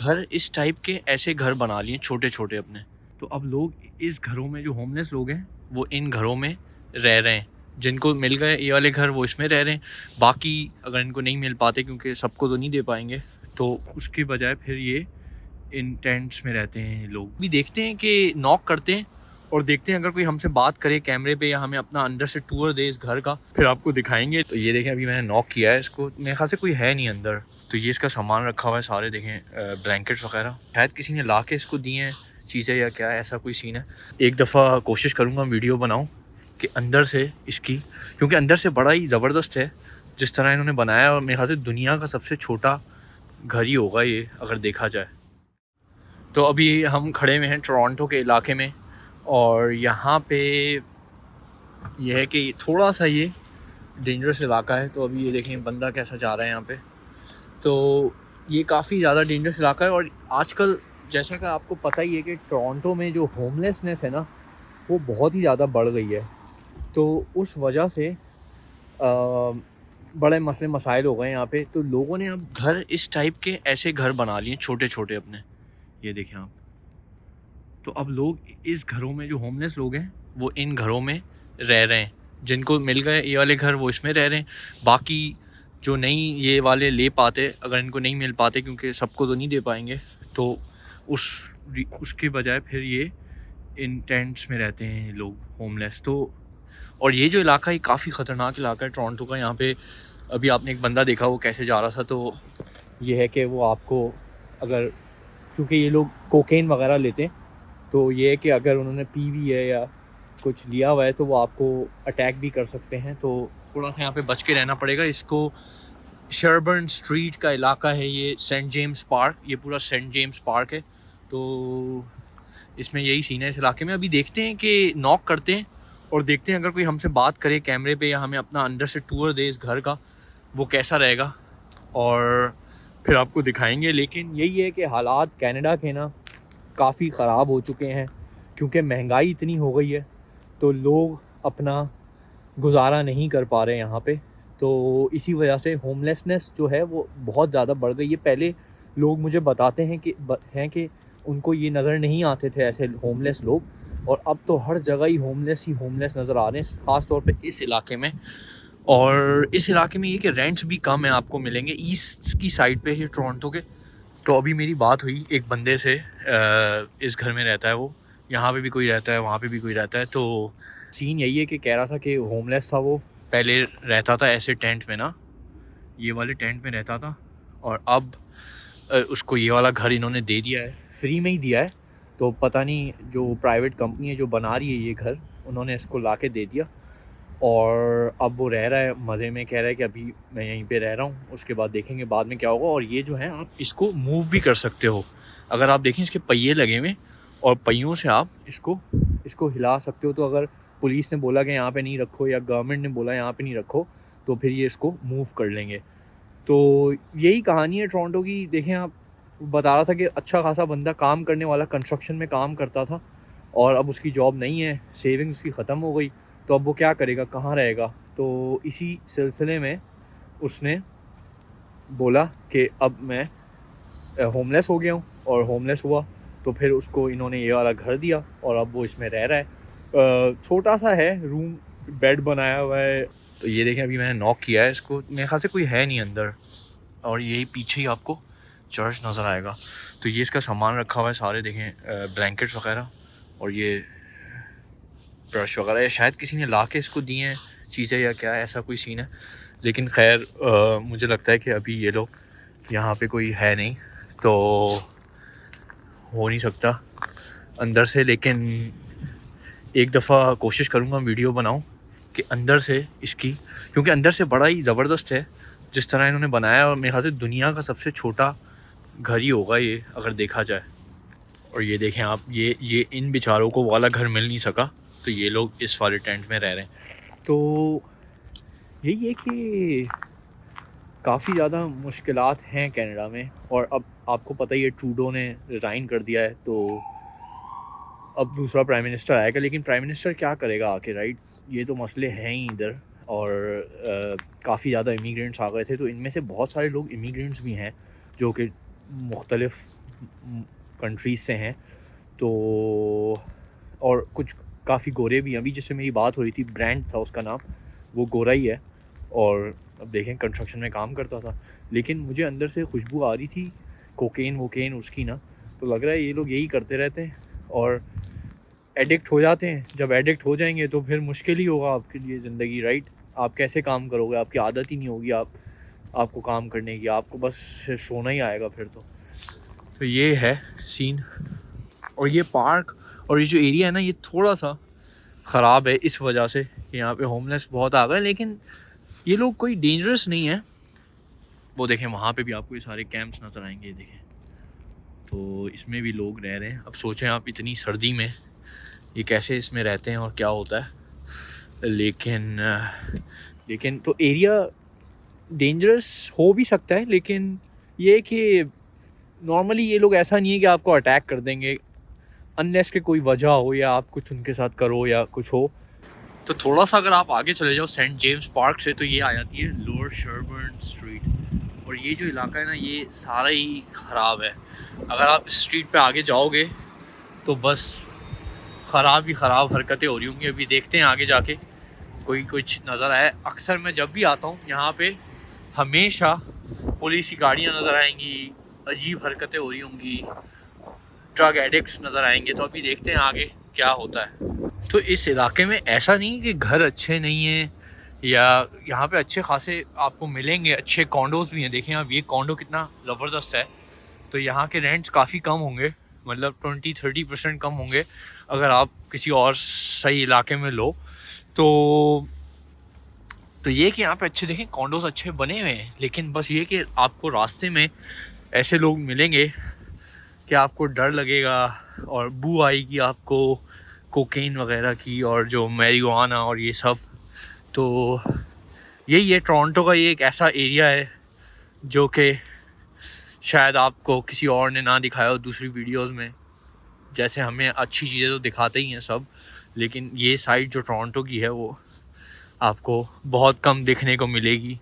घर इस टाइप के ऐसे घर बना लिए छोटे छोटे अपने। तो अब लोग इस घरों में, जो होमलेस लोग हैं वो इन घरों में रह रहे हैं। जिनको मिल गए ये वाले घर वो इसमें रह रहे हैं। बाकी अगर इनको नहीं मिल पाते, क्योंकि सबको तो नहीं दे पाएंगे, तो उसके बजाय फिर ये इन टेंट्स में रहते हैं। ये लोग भी देखते हैं कि नॉक करते हैं और देखते हैं अगर कोई हमसे बात करे कैमरे पे या हमें अपना अंदर से टूर दे इस घर का, फिर आपको दिखाएंगे। तो ये देखें, अभी मैंने नॉक किया है इसको, मेरे ख्याल से कोई है नहीं अंदर। तो ये इसका सामान रखा हुआ है, सारे देखें ब्लैंकेट्स वगैरह, शायद किसी ने ला के इसको दिए हैं चीज़ें या क्या, ऐसा कोई सीन है। एक दफ़ा कोशिश करूँगा वीडियो बनाऊँ कि अंदर से इसकी, क्योंकि अंदर से बड़ा ही ज़बरदस्त है जिस तरह इन्होंने बनाया। और मेरे ख्याल से दुनिया का सबसे छोटा घर ही होगा ये, अगर देखा जाए तो। अभी हम खड़े हुए हैं टोरंटो के इलाके में, और यहाँ पे यह है कि थोड़ा सा ये डेंजरस इलाका है। तो अभी ये देखें बंदा कैसा जा रहा है यहाँ पे। तो ये काफ़ी ज़्यादा डेंजरस इलाका है। और आजकल जैसा कि आपको पता ही है कि टोरंटो में जो होमलेसनेस है ना, वो बहुत ही ज़्यादा बढ़ गई है। तो उस वजह से बड़े मसले मसाइल हो गए यहाँ पे। तो लोगों ने अब घर इस टाइप के ऐसे घर बना लिए छोटे छोटे अपने। ये देखें आप। तो अब लोग इस घरों में, जो होमलेस लोग हैं वो इन घरों में रह रहे हैं। जिनको मिल गए ये वाले घर वो इसमें रह रहे हैं। बाकी जो नहीं ये वाले ले पाते, अगर इनको नहीं मिल पाते, क्योंकि सबको तो नहीं दे पाएंगे, तो उसके बजाय फिर ये इन टेंट्स में रहते हैं लोग, होमलेस। तो और ये जो इलाका है काफ़ी ख़तरनाक इलाका है टोरंटो का। यहाँ पे अभी आपने एक बंदा देखा वो कैसे जा रहा था। तो ये है कि वो आपको, अगर चूँकि ये लोग कोकेन वगैरह लेते हैं, तो ये है कि अगर उन्होंने पी वी है या कुछ लिया हुआ है तो वो आपको अटैक भी कर सकते हैं। तो थोड़ा सा यहाँ पे बच के रहना पड़ेगा। इसको शर्बर्न स्ट्रीट का इलाका है ये, सेंट जेम्स पार्क, ये पूरा सेंट जेम्स पार्क है। तो इसमें यही सीन है इस इलाके में। अभी देखते हैं कि नॉक करते हैं और देखते हैं अगर कोई हमसे बात करे कैमरे पे या हमें अपना अंदर से टूर दे इस घर का, वो कैसा रहेगा, और फिर आपको दिखाएंगे। लेकिन यही है कि हालात कनाडा के ना काफ़ी ख़राब हो चुके हैं, क्योंकि महंगाई इतनी हो गई है तो लोग अपना गुजारा नहीं कर पा रहे यहाँ पे। तो इसी वजह से होमलेसनेस जो है वो बहुत ज़्यादा बढ़ गई है। पहले लोग मुझे बताते हैं कि उनको ये नज़र नहीं आते थे ऐसे होमलेस लोग, और अब तो हर जगह ही होमलेस नज़र आ रहे हैं, ख़ास तौर पे इस इलाके में। और इस इलाके में ये कि रेंट्स भी कम है, आपको मिलेंगे ईस्ट की साइड पे ये टोरंटो के। तो अभी मेरी बात हुई एक बंदे से, इस घर में रहता है वो, यहाँ पे भी कोई रहता है, वहाँ पे भी कोई रहता है। तो सीन यही है कि कह रहा था कि होमलेस था वो, पहले रहता था ऐसे टेंट में ना, ये वाले टेंट में रहता था, और अब उसको ये वाला घर इन्होंने दे दिया है, फ्री में ही दिया है। तो पता नहीं जो प्राइवेट कंपनी है जो बना रही है ये घर, उन्होंने इसको ला के दे दिया, और अब वो रह रहा है मज़े में। कह रहा है कि अभी मैं यहीं पे रह रहा हूँ, उसके बाद देखेंगे बाद में क्या होगा। और ये जो है आप इसको मूव भी कर सकते हो। अगर आप देखें इसके पहिए लगे हुए, और पहियों से आप इसको हिला सकते हो। तो अगर पुलिस ने बोला कि यहाँ पे नहीं रखो, या गवर्नमेंट ने बोला यहाँ पे नहीं रखो, तो फिर ये इसको मूव कर लेंगे। तो यही कहानी है टोरंटो की। देखें आप, बता रहा था कि अच्छा खासा बंदा काम करने वाला कंस्ट्रक्शन में काम करता था, और अब उसकी जॉब नहीं है, सेविंग्स की ख़त्म हो गई, तो अब वो क्या करेगा, कहाँ रहेगा। तो इसी सिलसिले में उसने बोला कि अब मैं होमलेस हो गया हूँ, और होमलेस हुआ तो फिर उसको इन्होंने ये वाला घर दिया, और अब वो इसमें रह रहा है। छोटा सा है रूम, बेड बनाया हुआ है। तो ये देखें, अभी मैंने नॉक किया है इसको, मेरे ख्याल से कोई है नहीं अंदर, और यही पीछे ही आपको चर्च नज़र आएगा। तो ये इसका सामान रखा हुआ है, सारे देखें ब्लैंकेट्स वगैरह, और ये ब्रश वगैरह, या शायद किसी ने ला के इसको दिए हैं चीज़ें या क्या, ऐसा कोई सीन है। लेकिन खैर मुझे लगता है कि अभी ये लोग यहाँ पे कोई है नहीं, तो हो नहीं सकता अंदर से। लेकिन एक दफ़ा कोशिश करूँगा वीडियो बनाऊँ कि अंदर से इसकी, क्योंकि अंदर से बड़ा ही ज़बरदस्त है जिस तरह इन्होंने बनाया। और मेरे ख्याल से दुनिया का सबसे छोटा घर ही होगा ये, अगर देखा जाए। और ये देखें आप, ये इन बेचारों को वाला घर मिल नहीं सका, तो ये लोग इस वाले टेंट में रह रहे हैं। तो यही है कि काफ़ी ज़्यादा मुश्किलात हैं कनाडा में। और अब आपको पता ही है ट्रूडो ने रिज़ाइन कर दिया है, तो अब दूसरा प्राइम मिनिस्टर आएगा। लेकिन प्राइम मिनिस्टर क्या करेगा आके, राइट? ये तो मसले हैं ही इधर। और काफ़ी ज़्यादा इमिग्रेंट्स आ गए थे, तो इनमें से बहुत सारे लोग इमिग्रेंट्स भी हैं जो कि मुख्तलिफ़ कंट्रीज से हैं, तो और कुछ काफ़ी गोरे भी हैं। अभी जिससे मेरी बात हो रही थी, ब्रांड था उसका नाम, वो गोरा ही है और अब देखें कंस्ट्रक्शन में काम करता था, लेकिन मुझे अंदर से खुशबू आ रही थी कोकेन वोकेन उसकी ना। तो लग रहा है ये लोग यही करते रहते हैं और एडिक्ट हो जाते हैं। जब एडिक्ट हो जाएंगे तो फिर मुश्किल ही होगा आपके लिए ज़िंदगी, राइट? आप कैसे काम करोगे? आपकी आदत ही नहीं होगी आपको काम करने की, आपको बस सोना ही आएगा फिर तो ये है सीन। और ये पार्क और ये जो एरिया है ना, ये थोड़ा सा ख़राब है इस वजह से कि यहाँ पे होमलेस बहुत आ गए, लेकिन ये लोग कोई डेंजरस नहीं है। वो देखें वहाँ पे भी आपको ये सारे कैंप्स नज़र आएंगे, देखें, तो इसमें भी लोग रह रहे हैं। अब सोचें आप इतनी सर्दी में ये कैसे इसमें रहते हैं और क्या होता है। लेकिन तो एरिया डेंजरस हो भी सकता है, लेकिन ये कि नॉर्मली ये लोग ऐसा नहीं है कि आपको अटैक कर देंगे अनलेस के कोई वजह हो या आप कुछ उनके साथ करो या कुछ हो। तो थोड़ा सा अगर आप आगे चले जाओ सेंट जेम्स पार्क से, तो ये आ जाती है लोअर शर्बर्न स्ट्रीट। और ये जो इलाका है ना, ये सारा ही ख़राब है। अगर आप इस स्ट्रीट पे आगे जाओगे तो बस ख़राब ही ख़राब हरकतें हो रही होंगी। अभी देखते हैं आगे जाके कोई कुछ नज़र आए। अक्सर मैं जब भी आता हूँ यहाँ पे हमेशा पुलिस की गाड़ियाँ नज़र आएंगी, अजीब हरकतें हो रही होंगी, ड्रग एडिक्ट्स नज़र आएंगे। तो अभी देखते हैं आगे क्या होता है। तो इस इलाके में ऐसा नहीं कि घर अच्छे नहीं हैं, या यहाँ पे अच्छे खासे आपको मिलेंगे, अच्छे कॉन्डोज़ भी हैं। देखें आप ये कॉन्डो कितना ज़बरदस्त है। तो यहाँ के रेंट्स काफ़ी कम होंगे, मतलब 20-30% कम होंगे अगर आप किसी और सही इलाके में लो तो ये कि यहाँ पे अच्छे देखें कॉन्डोज़ अच्छे बने हुए हैं। लेकिन बस ये कि आपको रास्ते में ऐसे लोग मिलेंगे कि आपको डर लगेगा और बू आएगी आपको कोकेन वगैरह की और जो मैरिजुआना और ये सब। तो यही है टोरंटो का, ये एक ऐसा एरिया है जो कि शायद आपको किसी और ने ना दिखाया हो दूसरी वीडियोस में। जैसे हमें अच्छी चीज़ें तो दिखाते ही हैं सब, लेकिन ये साइड जो टोरंटो की है वो आपको बहुत कम देखने को मिलेगी।